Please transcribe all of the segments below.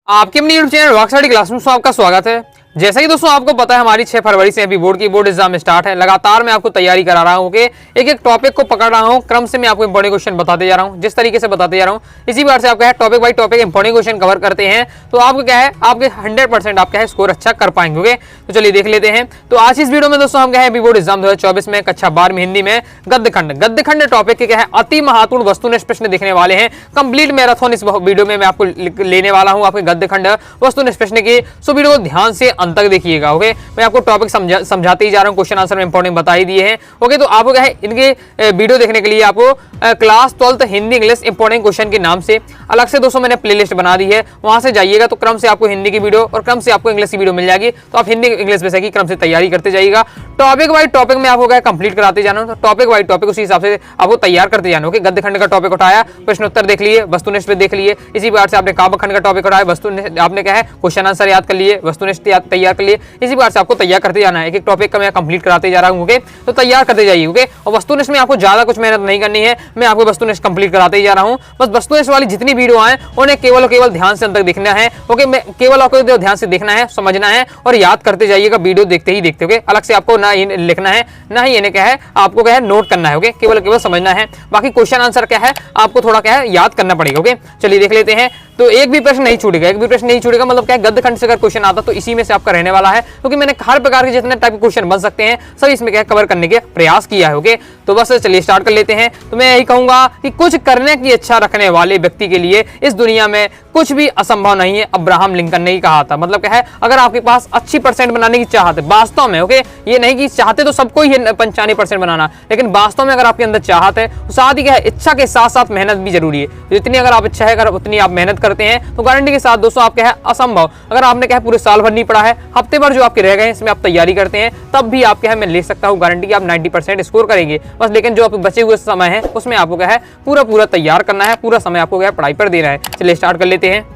आपके अपने YouTube channel rock study class में आपका स्वागत है। जैसा कि दोस्तों आपको पता है हमारी 6 फरवरी से अभी बोर्ड एग्जाम स्टार्ट है। लगातार मैं आपको तैयारी करा रहा हूँ कि एक एक टॉपिक को पकड़ रहा हूँ, क्रम से मैं आपको इंपॉर्टेंट क्वेश्चन बताते जा रहा हूँ, जिस तरीके से बताते जा रहा हूँ इसी बार से आपका है topic by topic important question cover करते हैं तो आपको क्या है आपके 100% आपका है स्कोर अच्छा कर पाएंगे। ओके तो चलिए देख लेते हैं। तो आज इस वीडियो में दोस्तों हम क्या है बोर्ड एग्जाम 2024 में कक्षा 12 में हिंदी में गद्यखंड टॉपिक के क्या है अति महत्वपूर्ण वस्तुनिष्ठ प्रश्न देखने वाले हैं। कंप्लीट मैराथन इस वीडियो में मैं आपको लेने वाला हूँ आपके गद्यखंड वस्तुनिष्ठ प्रश्न की। सो वीडियो को ध्यान से अंत तक देखिएगा। ओके मैं आपको टॉपिक समझाते ही जा रहा हूं, क्वेश्चन आंसर में इंपॉर्टेंट बता ही दिए हैं। ओके तो आपको क्या है इनके वीडियो देखने के लिए आपको class 12th Hindi English important question के नाम से अलग से दोस्तों मैंने प्लेलिस्ट बना दी है, वहां से जाइएगा तो क्रम से आपको हिंदी की वीडियो और क्रम से आपको इंग्लिश की वीडियो मिल जाएगी। तो आप हिंदी इंग्लिश विषय की क्रम से तैयारी करते जाइएगा। टॉपिक वाइज टॉपिक में आपको क्या कंप्लीट कराते जाना, तो टॉपिक वाइज टॉपिक उसी हिसाब से आपको तैयार करते जाना। ओके गद्यखंड का टॉपिक उठाया, प्रश्न उत्तर देख लिए, वस्तुनिष्ठ देख लिए, इसी बार से आपने काव्यखंड का टॉपिक उठाया, वस्तुनिष्ठ आपने क्या है क्वेश्चन आंसर याद कर लिए, वस्तुनिष्ठ तैयार कर लिए, इसी बार से आपको तैयार करते जाना है। एक एक टॉपिक का मैं कंप्लीट कराते जा रहा हूं। ओके तो तैयार करते जाइए। ओके और वस्तुनिष्ठ में आपको ज्यादा कुछ मेहनत नहीं करनी है, मैं आपको वस्तुनिष्ठ कंप्लीट कराते ही जा रहा हूं। बस वस्तुनिष्ठ वाली जितनी वीडियो आए उन्हें केवल ध्यान से अंत तक देखना है। ओके मैं केवल आपको ध्यान से देखना है, समझना है और याद करते जाइएगा वीडियो देखते ही देखते। ओके अलग से आपको ना लिखना है ना ही इन्हें क्या है आपको क्या है नोट करना है। ओके केवल समझना है, बाकी क्वेश्चन आंसर क्या है आपको थोड़ा क्या है याद करना पड़ेगा। ओके चलिए देख लेते हैं। तो एक भी प्रश्न नहीं छूटेगा, एक भी प्रश्न नहीं छूटेगा, मतलब क्या है गद्यखंड से अगर क्वेश्चन आता तो इसी में से आपका रहने वाला है, क्योंकि मैंने हर प्रकार के जितने टाइप के क्वेश्चन बन सकते हैं सब इसमें क्या कवर करने के प्रयास किया है। ओके तो बस चलिए स्टार्ट कर लेते हैं। तो मैं यही कहूंगा कि कुछ करने की इच्छा रखने वाले व्यक्ति के लिए इस दुनिया में कुछ भी असंभव नहीं है, अब्राहम लिंकन ने ही कहा था। मतलब क्या है अगर आपके पास अच्छी परसेंट बनाने की चाहत है वास्तव में, ओके ये नहीं कि चाहते तो सबको ही 95% बनाना, लेकिन वास्तव में अगर आपके अंदर चाहत है तो साथ ही क्या है इच्छा के साथ साथ मेहनत भी जरूरी है। जितनी अगर आप इच्छा है अगर उतनी आप मेहनत करते हैं तो गारंटी के साथ दोस्तों आप क्या है असंभव अगर आपने क्या है पूरे साल भर नहीं पढ़ा है, हफ्ते भर जो आपके रह गए इसमें आप तैयारी करते हैं तब भी आप क्या है मैं ले सकता हूं गारंटी कि आप 90% स्कोर करेंगे। बस लेकिन जो आपके बचे हुए समय है उसमें आपको क्या है पूरा तैयार करना है, पूरा समय आपको क्या है पढ़ाई पर देना है। चलिए स्टार्ट कर लेते हैं।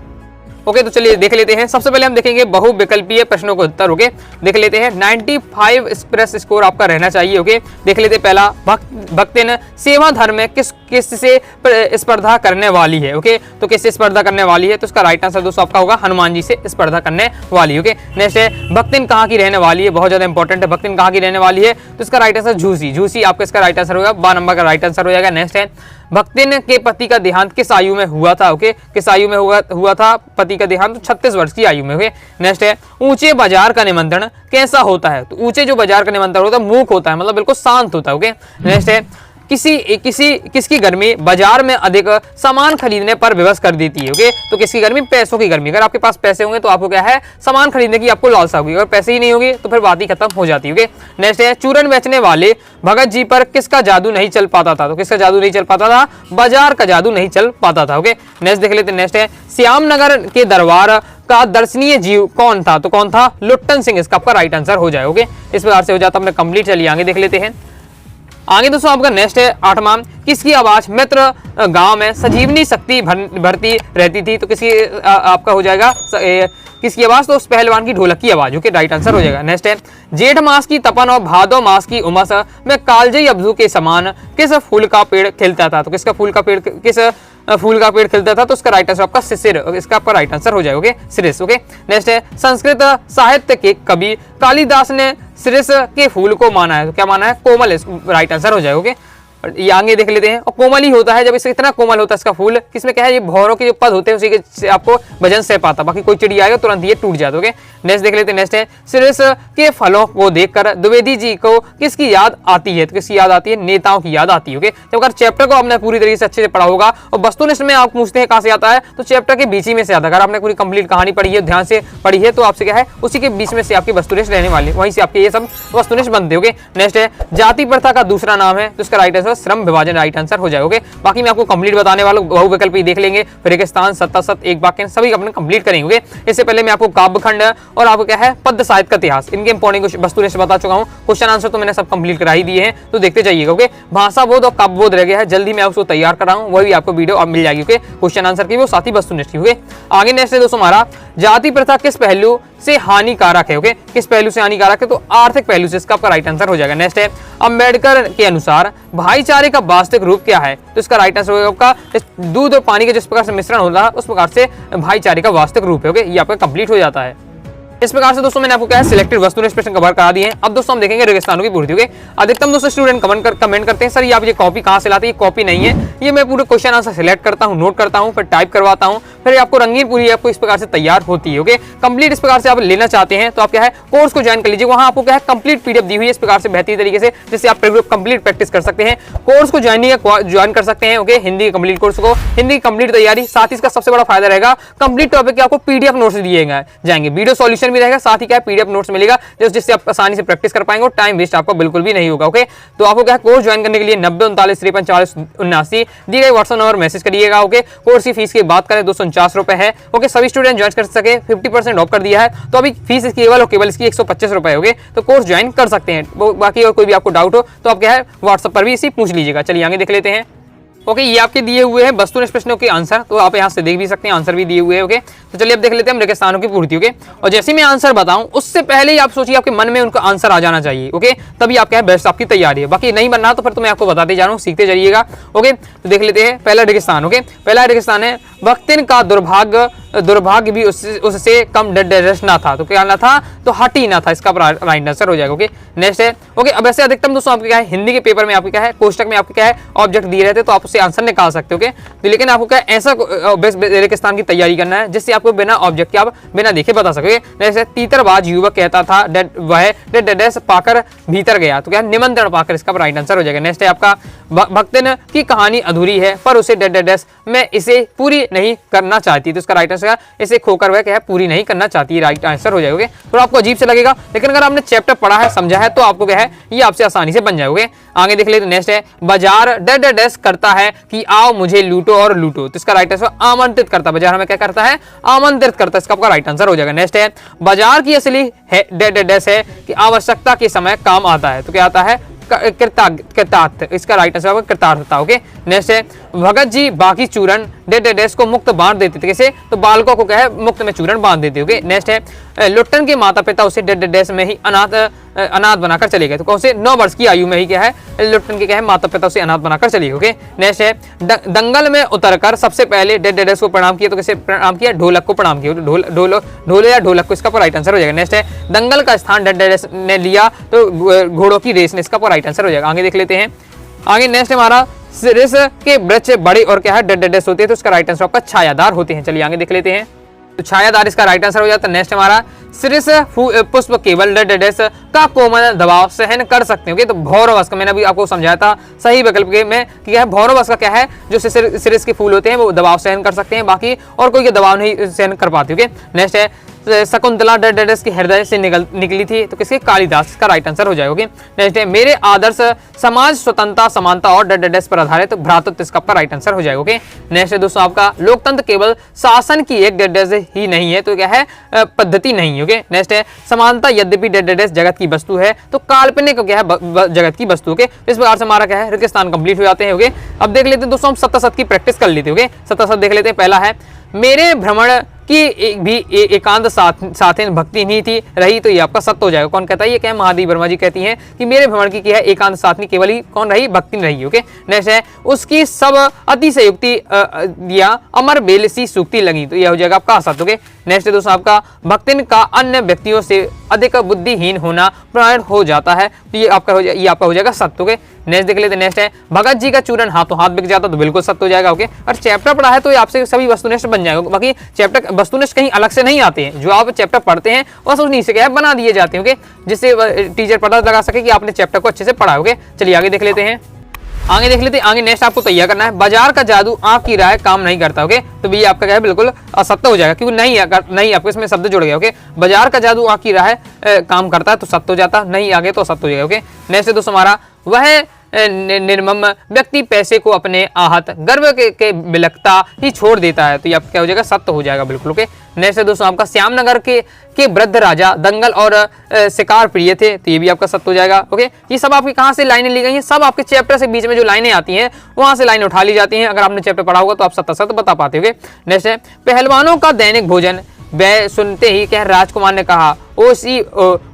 ओके तो चलिए देख लेते हैं। सबसे पहले हम देखेंगे बहुविकल्पीय प्रश्नों को उत्तर। ओके देख लेते हैं 95 एक्सप्रेस स्कोर आपका रहना चाहिए। ओके देख लेते हैं। पहला भक्तिन सेवा धर्म में किस से स्पर्धा करने वाली है। ओके तो किससे स्पर्धा करने वाली है, तो इसका राइट आंसर दोस्तों आपका होगा हनुमान जी से स्पर्धा करने वाली। ओके नेक्स्ट है भक्तिन कहाँ की रहने वाली है, बहुत ज्यादा इंपॉर्टेंट है। भक्तिन कहाँ की रहने वाली है, तो इसका राइट आंसर झूसी आपका इसका राइट आंसर होगा, 12 नंबर का राइट आंसर हो जाएगा। नेक्स्ट है भक्तिन के पति का देहांत किस आयु में हुआ था। ओके किस आयु में हुआ था पति का देहांत, 36 वर्ष की आयु में। ओके नेक्स्ट है ऊंचे बाजार का निमंत्रण कैसा होता है, तो ऊंचे जो बाजार का निमंत्रण होता है मूक होता है, मतलब बिल्कुल शांत होता है। ओके नेक्स्ट है किसकी गर्मी बाजार में अधिक सामान खरीदने पर विवश कर देती है। ओके तो किसकी गर्मी, पैसों की गर्मी। अगर आपके पास पैसे होंगे तो आपको क्या है सामान खरीदने की आपको लालसा होगी, अगर पैसे ही नहीं होंगे तो फिर बात ही खत्म हो जाती है। ओके नेक्स्ट है चूरन बेचने वाले भगत जी पर किसका जादू नहीं चल पाता था, तो किसका जादू नहीं चल पाता था, बाजार का जादू नहीं चल पाता था। ओके नेक्स्ट देख लेते हैं। नेक्स्ट है श्यामनगर के दरबार का दर्शनीय जीव कौन था, तो कौन था, लुट्टन सिंह इसका आपका राइट आंसर हो जाए। ओके इस प्रकार से हो जाता अपने कंप्लीट। चलिए आगे देख लेते हैं। आगे दोस्तों आपका नेक्स्ट है 8वां किसकी आवाज मित्र गांव में संजीवनी शक्ति भरती रहती थी, तो किसकी आपका हो जाएगा किसकी आवाज, तो उस पहलवान की ढोलक की आवाज। ओके राइट आंसर हो जाएगा। नेक्स्ट है जेठ मास की तपन और भादो मास की उमस में कालजई अब्दू के समान किस फूल का पेड़ खिलता था, तो किसका फूल का पेड़ किस फूल का पेड़ खिलता था, तो इसका राइट आंसर आपका शिशिर, इसका आपका राइट आंसर हो जाएगा। ओके शिरीष। ओके नेक्स्ट है संस्कृत साहित्य के कवि कालिदास ने शिरीष के फूल को माना है, तो क्या माना है, कोमल, राइट आंसर हो जाएगा। ओके ये आगे देख लेते हैं। और कोमल ही होता है जब इससे इतना कोमल होता है इसका फूल, किसमें क्या है ये भौरों के जो पद होते हैं उसी के आपको वजन से पाता, बाकी कोई चिड़िया आएगा तुरंत ये टूट जाता। ओके नेक्स्ट देख लेते हैं। नेक्स्ट है शिरीष के फलों को देखकर द्विवेदी जी को किसकी याद आती है, तो किसकी याद आती है, नेताओं की याद आती है। ओके जब अगर चैप्टर को आपने पूरी तरीके से अच्छे से पढ़ा होगा और वस्तुनिष्ठ में आप पूछते हैं कहाँ से आता है, तो चैप्टर के बीच ही में से आता है। अगर आपने पूरी कंप्लीट कहानी पढ़ी है ध्यान से पढ़ी है तो आपसे क्या है उसी के बीच में से आपकी वस्तुनिष्ठ रहने वाली, वहीं से आपके ये सब वस्तुनिष्ठ बनते। ओके नेक्स्ट है जाति प्रथा का दूसरा नाम है, तो इसका राइट आंसर श्रम विभाजन राइट आंसर हो जाएगा। ओके बाकी मैं आपको कंप्लीट बताने वाला हूं, बहुविकल्प ही देख लेंगे, रेगिस्तान, सत्ता, एक वाक्य सभी अपने कंप्लीट करेंगे। इससे पहले मैं आपको काव्यखंड और आपको क्या है पद्य साहित्य का इतिहास इनके इंपॉर्टेंट वस्तुनिष्ठ बता चुका हूं। क्वेश्चन आंसर तो मैंने सब कंप्लीट करा ही दिए हैं, तो देखते जाइएगा। ओके भाषा बोध और काव्य बोध रह गया है, जल्दी मैं उसको तैयार कर रहा हूं, वही आपको वीडियो अब मिल जाएगी। ओके क्वेश्चन आंसर की वो साथ ही वस्तुनिष्ठ की। ओके आगे नेक्स्ट है दोस्तों हमारा जाति प्रथा किस पहलू से हानिकारक है? ओके, किस पहलू से हानिकारक है? तो आर्थिक पहलू से इसका आपका राइट आंसर हो जाएगा। नेक्स्ट है, अंबेडकर के अनुसार भाईचारे का वास्तविक रूप क्या है? तो इसका राइट आंसर होगा आपका दूध और पानी का जिस प्रकार से मिश्रण होता है उस प्रकार से भाईचारे का वास्तविक रूप है। ओके, ये आपका कंप्लीट हो जाता है। इस प्रकार से दोस्तों मैंने आपको क्या है सिलेक्टेड वस्तुनिष्ठ प्रश्न कवर करा दिए हैं। अब दोस्तों हम देखेंगे रेगिस्तानों की पूर्ति। ओके, अधिकतम दोस्तों स्टूडेंट कमेंट करते हैं सर ये आप ये कॉपी कहां से लाते हैं? ये कॉपी नहीं है, ये मैं पूरे क्वेश्चन आंसर सिलेक्ट करता हूं, नोट करता हूं, फिर टाइप करवाता हूं, फिर आपको रंगीन पूरी आपको इस प्रकार से तैयार होती है। ओके, कंप्लीट इस प्रकार से आप लेना चाहते हैं तो आप क्या है कोर्स को ज्वाइन कर लीजिए। वहां आपको क्या है कंप्लीट पीडीएफ दी हुई है इस प्रकार से बेहतरीन तरीके से, जिससे आप कंप्लीट प्रैक्टिस कर सकते हैं। कोर्स को ज्वाइन कर सकते हैं। ओके, हिंदी कंप्लीट कोर्स को, हिंदी कंप्लीट तैयारी, साथ ही इसका सबसे बड़ा फायदा रहेगा कंप्लीट टॉपिक के आपको पीडीएफ नोट्स दिए जाएंगे, वीडियो सॉल्यूशन भी रहेगा, साथ ही क्या पीडीएफ नोट्स मिलेगा जिससे आप आसानी से प्रैक्टिस कर पाएंगे और टाइम वेस्ट आपका बिल्कुल भी नहीं होगा। ओके, तो आपको क्या कोर्स ज्वाइन करने के लिए 90 39 53 40 79 दिए गए व्हाट्सएप नंबर मैसेज करिएगा। ओके, कोर्स की फीस की बात करें 249 रुपए है। ओके, सभी स्टूडेंट ज्वाइन कर सके, 50% ऑफ कर दिया है, तो अभी फीस इसकी केवल इसकी 125 रुपए। ओके, तो कोर्स ज्वाइन कर सकते हैं। बाकी और कोई भी आपको डाउट हो तो आप क्या है व्हाट्सएप पर भी इसी पूछ लीजिएगा। चलिए आगे देख लेते हैं। ओके, ये आपके दिए हुए हैं वस्तुनिष्ठ प्रश्नों के आंसर, तो आप यहाँ से देख भी सकते हैं, आंसर भी दिए हुए हैं। ओके, तो चलिए अब देख लेते हैं हम रेगिस्तानों की पूर्ति। ओके, और जैसे मैं आंसर बताऊं उससे पहले ही आप सोचिए आपके मन में उनका आंसर आ जाना चाहिए। ओके, तभी आप क्या है बेस्ट आपकी तैयारी है, बाकी नहीं बनना तो फिर तो मैं आपको बताते जा रहा हूँ, सीखते जाइएगा। ओके, तो देख लेते हैं पहला रेगिस्तान। ओके, पहला रेगिस्तान है वक्तिन का दुर्भाग्य भी उससे कम डैश ना था। तो क्या ना था? तो हटी ना था, इसका राइट आंसर हो जाएगा। ओके, नेक्स्ट है। ओके, अब ऐसे अधिकतम दोस्तों आपके क्या है हिंदी के पेपर में आपके क्या है कोष्टक में आपके क्या है ऑब्जेक्ट दिए रहते तो आप उससे आंसर निकाल सकते हो। ओके, तो लेकिन आपको क्या ऐसा रेगिस्तान की तैयारी करना है जिससे आपको बिना ऑब्जेक्ट के आप बिना देखे बता सकोगे। जैसे तीतरबाज युवक कहता था वह डैश पाकर भीतर गया, तो क्या निमंत्रण पाकर, इसका राइट आंसर हो जाएगा। नेक्स्ट है आपका भक्तिन की कहानी अधूरी है पर उसे डैश मैं इसे पूरी नहीं करना चाहती, तो इसका राइट आंसर इसे खोकर वह क्या है पूरी नहीं करना चाहती, राइट आंसर हो जाएगा। तो आपको अजीब से लगेगा, लेकिन अगर आपने चैप्टर पढ़ा है समझा है तो आपको क्या है ये आपसे आसानी से बन जाओगे। आगे देख लेते। नेक्स्ट है बाजार डैश करता है कि आओ मुझे लूटो और लूटो, तो इसका राइट आंसर आमंत्रित करता, बाजार हमें क्या करता है आमंत्रित करता, इसका आपका राइट आंसर हो जाएगा। नेक्स्ट है बाजार की असली है डैश है कि आवश्यकता के समय काम आता है, तो क्या आता है कृतार्थ, इसका राइट आंसर होगा कृतार्थता। ओके, नेक्स्ट है भगत जी बाकी चूरण डैश को मुक्त बांट देते थे, कैसे? तो बालकों को क्या है मुक्त में चूरण बांट देते। ओके, नेक्स्ट है लुट्टन के माता पिता उसे डैश में ही अनाथ बनाकर चले गए, तो कौन से 9 वर्ष की आयु में ही क्या है लुट्टन के क्या है माता पिता उसे अनाथ बनाकर चले गए। ओके, नेक्स्ट है दंगल में उतरकर सबसे पहले डैश को प्रणाम किया, तो कैसे प्रणाम किया? ढोलक को प्रणाम किया, ढोले या ढोलक को, इसका राइट आंसर हो जाएगा। नेक्स्ट है दंगल का स्थान डैश ने लिया, तो घोड़ों की रेस ने, इसका राइट आंसर हो जाएगा। आगे देख लेते हैं। आगे नेक्स्ट हमारा सिरिस के वृक्ष बड़े और क्या है डैश होते हैं, तो इसका राइट आंसर आपका छायादार होते हैं। चलिए आगे देख लेते हैं। तो छायादार इसका राइट आंसर हो जाता है। नेक्स्ट हमारा सिरिस पुष्प केवल डैश का कोमल दबाव सहन कर सकते हैं। तो भौरवस का मैंने अभी आपको समझाया था सही विकल्प के में क्या है भौरवस का क्या है जो सिरिस के फूल होते हैं वो दबाव सहन कर सकते हैं, बाकी और कोई दबाव नहीं सहन कर पाते। ओके, नेक्स्ट है शकुंतला डैश के हृदय से निकली थी, तो किसके? कालिदास का राइट आंसर हो जाएगा। नेक्स्ट है मेरे आदर्श समाज स्वतंत्रता समानता और डैश पर आधारित भ्रातृत्व, इसका आपका राइट आंसर हो जाएगा। ओके, नेक्स्ट है दोस्तों आपका लोकतंत्र केवल शासन की एक डैश ही नहीं है, तो क्या है पद्धति नहीं है। ओके, नेक्स्ट है समानता यद्यपि डैश जगत की वस्तु है, तो काल्पनिक क्या है जगत की वस्तु। ओके, इस प्रकार से हमारा क्या है रेगिस्तान कंप्लीट हो जाते हैं। ओके, अब देख लेते हैं दोस्तों हम सत्ता की प्रैक्टिस कर लेते हैं। ओके, सत्ता देख लेते हैं। पहला है मेरे भ्रमण की एकांत साथिन भक्ति नहीं थी रही, तो ये आपका सत्य हो जाएगा। कौन कहता है? ये क्या महादेवी वर्मा जी कहती हैं कि मेरे भ्रमण की क्या है एकांत साथनी केवल ही कौन रही? भक्ति रही। ओके, नेक्स्ट है उसकी सब अतिशयोक्ति दिया अमर बेल सी सूक्ति लगी, तो यह हो जाएगा आपका असत्य। ओके, नेक्स्ट है दोस्तों आपका भक्तिन का अन्य व्यक्तियों से अधिक बुद्धिहीन होना प्राण हो जाता है, तो ये आपका हो जाएगा सत्य। ओके, नेक्स्ट देख लेते हैं। नेक्स्ट है भगत जी का चूरन हाथों हाथ बिक जाता, तो बिल्कुल सत्य हो जाएगा। ओके, और चैप्टर पढ़ा है तो आपसे सभी वस्तुनिष्ठ बन जाएगा, बाकी चैप्टर वस्तुनिष्ठ कहीं अलग से नहीं आते हैं, जो आप चैप्टर पढ़ते हैं बस उन्हीं से क्या है बना दिए जाते हैं। ओके, जिससे टीचर पता लगा सके कि आपने चैप्टर को अच्छे से पढ़ा। ओके, चलिए आगे देख लेते हैं। आगे देख लेते हैं। आगे नेक्स्ट आपको तैयार करना है बाजार का जादू आंख की राय काम नहीं करता। ओके, तो भी आपका क्या है बिल्कुल असत्य हो जाएगा, क्योंकि नहीं आपको इसमें शब्द जुड़ गया। ओके, बाजार का जादू आंख की राय काम करता है तो सत्य हो जाता, नहीं आगे तो असत्य हो जाएगा। ओके, नेक्स्ट है दोस्तों हमारा वह निर्मम व्यक्ति पैसे को अपने आहत गर्व के बिलकता ही छोड़ देता है, तो ये आपका क्या हो जाएगा सत्य हो जाएगा बिल्कुल। ओके, नेक्स्ट है दोस्तों आपका श्यामनगर के वृद्ध राजा दंगल और शिकार प्रिय थे, तो ये भी आपका सत्य हो जाएगा। ओके, ये सब आपकी कहाँ से लाइनें ली गई हैं? सब आपके चैप्टर से बीच में जो लाइनें आती हैं वहां से लाइनें उठा ली जाती हैं। अगर आपने चैप्टर पढ़ा होगा तो आप सत्य बता पाते होगे। नेक्स्ट है पहलवानों का दैनिक भोजन वह सुनते ही क्या है, राजकुमार ने कहा ओ सी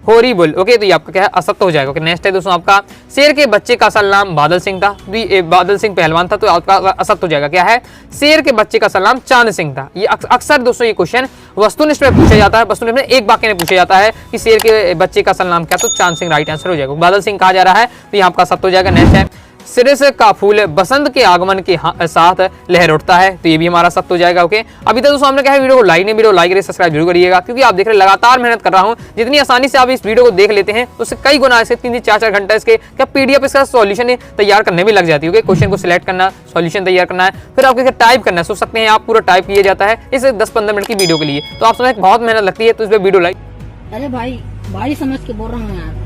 हॉरिबल। ओके, तो ये आपका क्या है, असत्य हो जाएगा। ओके, नेक्स्ट है दोस्तों आपका शेर के बच्चे का असल नाम बादल सिंह था। तो ये बादल सिंह पहलवान था, तो आपका असत्य हो जाएगा। क्या है, शेर के बच्चे का असल नाम चांद सिंह था। ये अक्सर दोस्तों ये क्वेश्चन वस्तुनिष्ठ में पूछा जाता है। वस्तुनिष्ठ में एक वाक्य में पूछा जाता है कि शेर के बच्चे का असल नाम क्या, तो चांद सिंह राइट आंसर हो जाएगा। बादल सिंह कहा जा रहा है, तो यहाँ आपका असत्य हो जाएगा। नेक्स्ट है सिरिस का फूल बसंत के आगमन के साथ लहर उठता है, तो ये भी हमारा सत्य हो जाएगा। ओके, अभी तक दोस्तों हमने कहा है वीडियो को लाइक नहीं, वीडियो लाइक करिए, सब्सक्राइब जरूर करिएगा, क्योंकि आप देख रहे हैं लगातार मेहनत कर रहा हूं। जितनी आसानी से आप इस वीडियो को देख लेते हैं उससे कई गुना ऐसे 3 से 4 घंटा इसके क्या पीडीएफ इसका सॉल्यूशन तैयार करने में लग जाती है। क्वेश्चन को सिलेक्ट करना, सॉल्यूशन तैयार करना है, फिर आपको टाइप करना है। सोच सकते हैं आप पूरा टाइप किया जाता है इस 10-15 मिनट की वीडियो के लिए, तो आप समझ बहुत मेहनत लगती है, तो इस पर वीडियो लाइक। अरे भाई समझ के बोल रहा हूँ यार,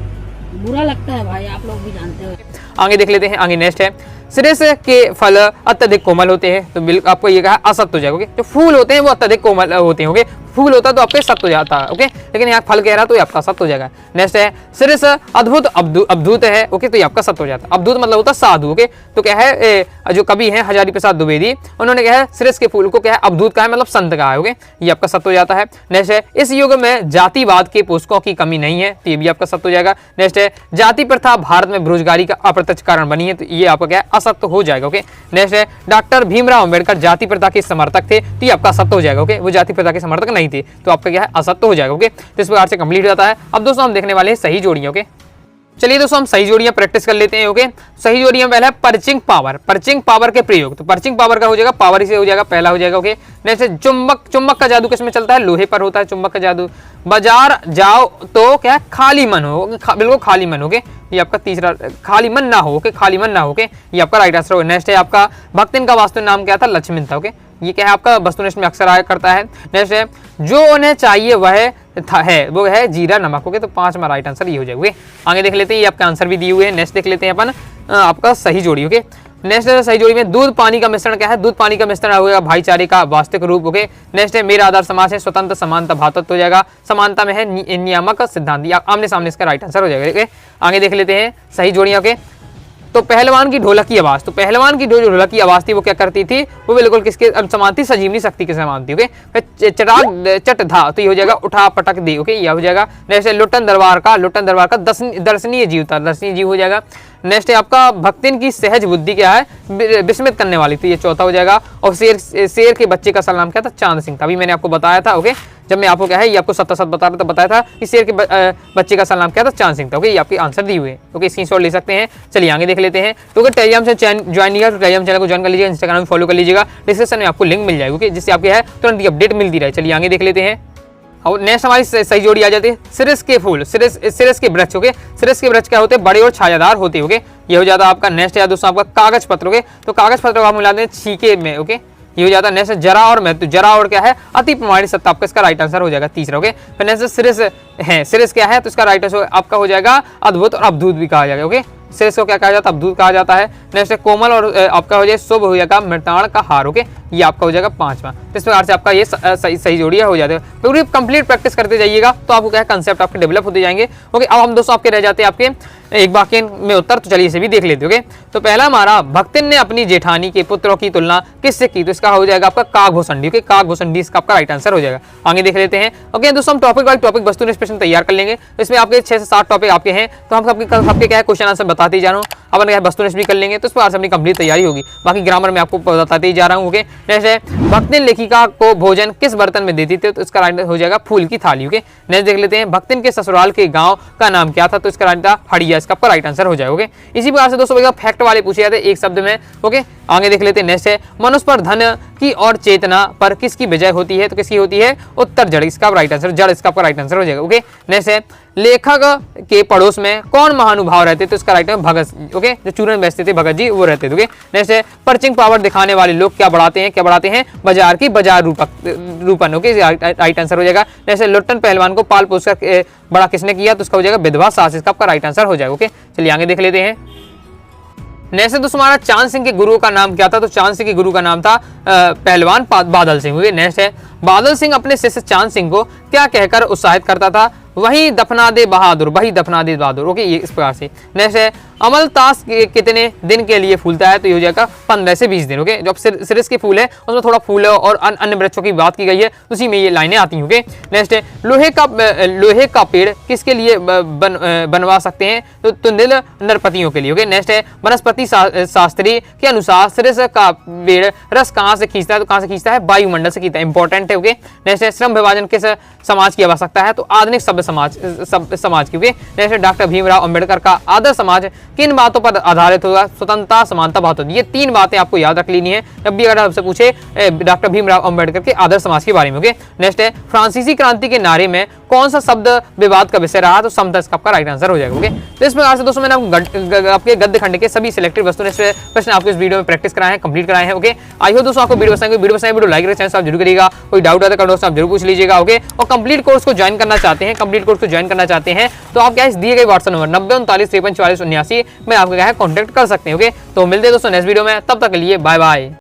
बुरा लगता है भाई, आप लोग भी जानते हो। आगे देख लेते हैं। आगे नेक्स्ट है सिरिस के फल अत्यधिक कोमल होते हैं, तो बिल्कुल आपको ये कहा असत्य हो जाएगा। ओके, जो फूल होते हैं वो अत्यधिक कोमल होते हैं। ओके, फूल होता तो आपके सत्य हो जाता है। ओके, लेकिन यहाँ फल कह रहा तो ये आपका सत्य हो जाएगा। नेक्स्ट है सिरिस अद्भुत अद्भुत है। ओके, तो ये आपका सत्य हो जाता है। अद्भुत मतलब होता है साधु। ओके, तो क्या है जो कवि है हजारी प्रसाद द्विवेदी, उन्होंने क्या है सिरिस के फूल को क्या है अद्भुत कहा है, मतलब संत कहा है। ओके, ये आपका सत्य हो जाता है। नेक्स्ट है इस युग में जातिवाद के पोषकों की कमी नहीं है, तो ये भी आपका सत्य हो जाएगा। नेक्स्ट है जाति प्रथा भारत में बेरोजगारी का अप्रत्यक्ष कारण बनी है, तो ये आपका क्या है असत्य हो जाएगा। ओके, नेक्स्ट है डॉक्टर भीमराव अंबेडकर जाति प्रथा के समर्थक थे, तो ये आपका सत्य हो जाएगा। ओके, वो जाति प्रथा के समर्थक नहीं थे, तो आपका क्या है असत्य हो जाएगा। ओके, तो इस प्रकार से कंप्लीट हो जाता है। अब दोस्तों हम देखने वाले हैं सही जोड़ियां। ओके, चलिए दोस्तों हम सही जोड़ियां प्रैक्टिस कर लेते हैं। ओके, सही जोड़ियां पहला है पर्चिंग पावर, पर्चिंग पावर के प्रयोग, तो पर्चिंग पावर का हो जाएगा पावर से हो जाएगा, पहला हो जाएगा। ओके, नेक्स्ट है चुंबक, चुंबक का जादू किसमें चलता है, लोहे पर होता है चुंबक का जादू। बाजार जाओ तो क्या खाली मन हो, बिल्कुल खाली मन हो। ओके, ये आपका तीसरा, खाली मन ना हो। ओके, खाली मन ना हो। ओके, ये आपका राइट आंसर होगा। नेक्स्ट है आपका भक्तिन का वास्तविक नाम क्या था, लक्ष्मण था। ओके, ये क्या है आपका वस्तुनिष्ठ में अक्सर आया करता है। नेक्स्ट है जो उन्हें चाहिए वह है वो है जीरा नमक। ओके, तो 5वां राइट आंसर ये हो जाएगा। ओके, आगे देख लेते हैं, ये आपका आंसर भी दिए हुए हैं। नेक्स्ट देख लेते हैं अपन आपका सही जोड़ी। ओके, नेक्स्ट सही जोड़ी में दूध पानी का मिश्रण क्या है, दूध पानी का मिश्रण होगा भाईचारे का वास्तविक रूप। ओके, नेक्स्ट है मेरा आधार समाज है स्वतंत्र समानता भातत्व हो जाएगा, समानता में है नियामक सिद्धांत, आमने सामने इसका राइट आंसर हो जाएगा। ओके, आगे देख लेते हैं सही जोड़ियां। ओके, तो पहलवान की ढोलक की आवाज, तो पहलवान की जो ढोलक की आवाज थी वो क्या करती थी, वो बिल्कुल किसके समान थी, संजीवनी शक्ति के समान थी। ओके, चटाक चट था, तो ये हो जाएगा उठा पटक दी। ओके, ये हो जाएगा। नेक्स्ट है लुट्टन दरबार का दर्शनीय जीव था, दर्शनीय जीव हो जाएगा। नेक्स्ट है आपका भक्तिन की सहज बुद्धि क्या है, विस्मित करने वाली थी, ये चौथा हो जाएगा। और शेर के बच्चे का सलाम क्या था, चांद सिंह था, अभी मैंने आपको बताया था। ओके, जब मैं आपको क्या है ये आपको सत्य सत्य बता रहा था, बताया था कि शेर के बच्चे का सलाम क्या था, चांद सिंह था। ओके, ये आपके आंसर दिए हुए हैं। ओके, स्क्रीनशॉट ले सकते हैं। चलिए आगे देख लेते हैं। तो अगर टेलीग्राम से ज्वाइन किया तो टेलीग्राम चैनल को ज्वाइन कर लीजिएगा, इंस्टाग्राम में फॉलो कर लीजिएगा, डिस्क्रिप्शन में आपको लिंक मिल जाएगी। ओके, जिससे आपके है तुरंत ही अपडेट मिलती रहे। चलिए आगे देख लेते हैं। और नेक्स्ट हमारी सही जोड़ी आ जाती है सिरिस के फूल, सिरिस के वृक्ष। ओके, सिरिस के वृक्ष क्या होते हैं, बड़े और छायादार होते हैं। ओके, ये हो जाता है आपका। नेक्स्ट है दोस्तों आपका कागज पत्र। ओके, तो कागज पत्र को आप मिलाते हैं छीके में। ओके, ये हो जाता है। नेक्स्ट जरा और महत्व, जरा और क्या है अति प्रमाणित सत्ता, आपका इसका राइट आंसर हो जाएगा तीसरा। ओके, फिर नेक्स्ट सिरिस है, सिरिस क्या है, तो इसका राइट आंसर आपका हो जाएगा अद्भुत और अवधूत भी कहा जाएगा। ओके, सिरिस को क्या कहा जाता है, अवधूत कहा जाता है। नेक्स्ट कोमल और आपका हो जाएगा शुभ हो जाएगा मृताण का हार। ओके, ये आपका हो जाएगा 5वां। इस प्रकार से आपका ये सही जोड़ियां हो जाते हैं। पूरी कंप्लीट प्रैक्टिस करते जाइएगा तो आपको क्या है कंसेप्ट आपके डेवलप होते जाएंगे। ओके, अब हम दोस्तों आपके रह जाते हैं आपके एक वाक्य में उत्तर, तो चलिए इसे भी देख लेते। ओके, तो पहला हमारा भक्तिन ने अपनी जेठानी के पुत्रों की तुलना किससे की, तो इसका हो जाएगा आपका काकभूषणी। ओके, काकभूषणी इसका आपका राइट आंसर हो जाएगा। आगे देख लेते हैं। ओके दोस्तों, हम टॉपिक वाइज टॉपिक वस्तुनिष्ठ प्रश्न तैयार कर लेंगे, इसमें आपके 6 से 7 टॉपिक आपके हैं, तो हम सबके क्या है क्वेश्चन आंसर बताते जा रहा हूँ। अपन क्या वस्तुनिष्ठ भी कर लेंगे, तो इस पर अपनी कंप्लीट तैयारी होगी। बाकी ग्रामर में आपको बताते ही जा रहा हूँ। ओके, नेक्स्ट है भक्तिन लेखिका को भोजन किस बर्तन में देती थी, तो इसका राइट हो जाएगा फूल की थाली। ओके, नेक्स्ट देख लेते हैं भक्तिन के ससुराल के गांव का नाम क्या था, तो इसका राइट था हड़िया, इसका आपका राइट आंसर हो जाएगा। ओके, इसी प्रकार से दोस्तों फैक्ट वाले पूछे जाते हैं एक शब्द में। ओके, आगे देख लेते हैं। नेक्स्ट है मनुष्य पर धन की और चेतना पर किसकी विजय होती है, तो किसकी होती है, उत्तर जड़, इसका राइट आंसर, जड़ इसका आपका राइट आंसर हो जाएगा। ओके, नेक्स्ट है लेखक के पड़ोस में कौन महानुभाव रहते, तो इसका राइट है भगत। ओके, जो चूरन बेचते थे भगत जी वो रहते थे। ओके, नेक्स्ट है पर्चिंग पावर दिखाने वाले लोग क्या बढ़ाते हैं, क्या बढ़ाते हैं, बाजार की बाजार रूपन। ओके, राइट आंसर हो जाएगा। नेक्स्ट है लुट्टन पहलवान को पाल पोस कर बड़ा किसने किया, तो इसका हो जाएगा विधवा सास, इसका आपका राइट आंसर हो जाएगा। ओके, चलिए आगे देख लेते हैं। नेक्स्ट दोस्तों हमारा चांद सिंह के गुरु का नाम क्या था, तो चांद सिंह के गुरु का नाम था पहलवान बादल सिंह। नेक्स्ट है बादल सिंह अपने शिष्य चांद सिंह को क्या कहकर उत्साहित करता था? वही दफना दे बहादुर, वही दफना दे बहादुर। ओके, ये इस प्रकार से। नेक्स्ट है अमल ताश कितने दिन के लिए फूलता है? तो ये हो जाएगा 15 से 20 दिन। ओके, जो सिरिस के फूल है उसमें थोड़ा फूल और अन्य वृक्षों की बात की गई है, उसी में ये लाइनें आती हैं। ओके, नेक्स्ट है लोहे का पेड़ किसके लिए बनवा सकते हैं? तो नील नरपतियों के लिए। ओके, नेक्स्ट है वनस्पति शास्त्री के अनुसार सिरिस का पेड़ रस कहाँ से खींचता है? तो कहाँ से खींचता है? वायुमंडल से खींचता है। इंपॉर्टेंट है। ओके, नेक्स्ट है श्रम विभाजन किस समाज की आवश्यकता है? तो आधुनिक सभ्य समाज की। नेक्स्ट है डॉक्टर भीमराव अंबेडकर का आदर्श समाज किन बातों पर आधारित होगा? स्वतंत्रता, समानता, भातृत्व। ये 3 बातें आपको याद रख लेनी है जब भी अगर आपसे पूछे डॉक्टर भीमराव अंबेडकर के आदर्श समाज के बारे में। ओके, नेक्स्ट है फ्रांसीसी क्रांति के नारे में कौन सा शब्द विवाद का विषय रहा? तो समता इसका आपका राइट आंसर हो जाएगा। ओके, तो इस प्रकार से दोस्तों मैंने आपके गद्य खंड के सभी सिलेक्टेड वस्तु प्रश्न आपको इस वीडियो में प्रैक्टिस कराए हैं, कंप्लीट कराए हैं। ओके, आई होप दोस्तों आपको वीडियो पसंद वीडियो लाइक करें, चैनल आप जरूर करिएगा। कोई डाउट आता है आप जरूर पूछ लीजिएगा। ओके, और कंप्लीट कोर्स को ज्वाइन करना चाहते हैं, तो आप क्या इस दिए गए व्हाट्सएप नंबर 9039534479 में आपको क्या है कॉन्टैक्ट कर सकते हैं। ओके, तो मिलते हैं दोस्तों नेक्स्ट वीडियो में, तब तक के लिए बाय बाय।